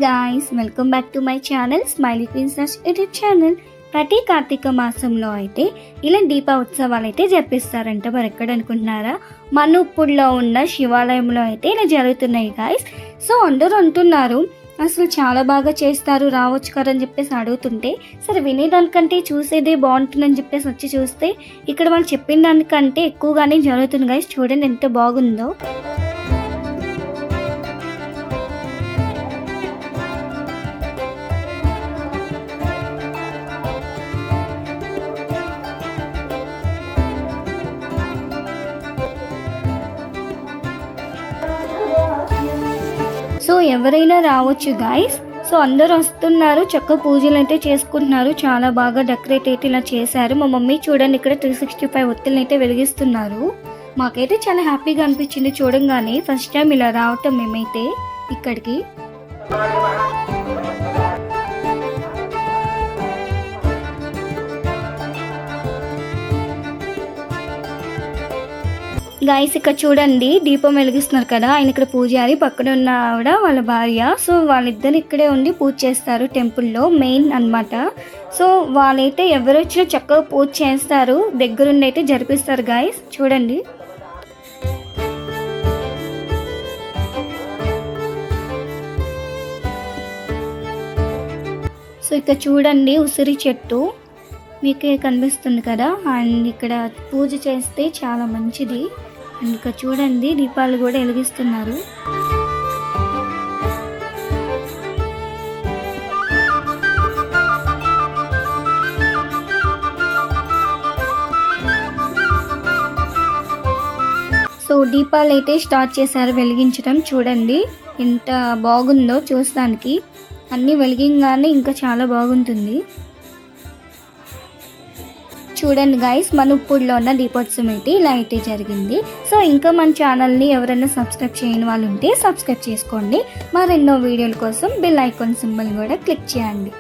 Guys, welcome back to my channel smiley princess YouTube channel. ప్రతి కార్తీక మాసంలో అయితే ఇలా దీప ఉత్సవాలు అయితే జరిపిస్తారంట. మరి ఎక్కడ అనుకుంటున్నారా? మన ఉప్పుడులో ఉన్న శివాలయంలో అయితే ఇలా జరుగుతున్నాయి గాయ్స్. సో అందరూ అంటున్నారు అసలు చాలా బాగా చేస్తారు, రావచ్చు కదా అని చెప్పేసి అడుగుతుంటే, సరే వినేదానికంటే చూసేదే బాగుంటుందని చెప్పేసి వచ్చి చూస్తే ఇక్కడ వాళ్ళు చెప్పిన దానికంటే ఎక్కువగానే జరుగుతుంది గాయ్స్. చూడండి ఎంత బాగుందో. సో ఎవరైనా రావచ్చు గాయస్. సో అందరూ వస్తున్నారు, చక్కగా పూజలు అయితే చేసుకుంటున్నారు. చాలా బాగా డెకరేట్ అయితే ఇలా చేశారు. మా మమ్మీ చూడండి ఇక్కడ 365 ఒత్తులను అయితే వెలిగిస్తున్నారు. మాకైతే చాలా హ్యాపీగా అనిపించింది చూడంగానే. ఫస్ట్ టైం ఇలా రావటం మేమైతే ఇక్కడికి. గాయస్ ఇక్కడ చూడండి దీపం వెలిగిస్తున్నారు కదా, ఆయన ఇక్కడ పూజారి, పక్కన ఉన్న ఆవిడ వాళ్ళ భార్య. సో వాళ్ళిద్దరు ఇక్కడే ఉండి పూజ చేస్తారు టెంపుల్లో, మెయిన్ అన్నమాట. సో వాళ్ళైతే ఎవరు వచ్చినా చక్కగా పూజ చేస్తారు, దగ్గరుండి అయితే జరిపిస్తారు గాయస్. చూడండి సో ఇక్కడ చూడండి ఉసిరి చెట్టు మీకే కనిపిస్తుంది కదా, అండ్ ఇక్కడ పూజ చేస్తే చాలా మంచిది. అండ్ ఇక్కడ చూడండి దీపాలు కూడా వెలిగిస్తున్నారు. సో దీపాలు అయితే స్టార్ట్ చేశారు వెలిగించడం. చూడండి ఎంత బాగుందో చూడడానికి. అన్నీ వెలిగింగానే ఇంకా చాలా బాగుంటుంది. చూడండి గాయస్, మన ఉప్పుడులో ఉన్న దీపోత్సవం అయితే ఇలా అయితే జరిగింది. సో ఇంకా మన ఛానల్ని ఎవరైనా సబ్స్క్రైబ్ చేయని వాళ్ళు ఉంటే సబ్స్క్రైబ్ చేసుకోండి. మరెన్నో వీడియోల కోసం బెల్ ఐకాన్ సింబల్ కూడా క్లిక్ చేయండి.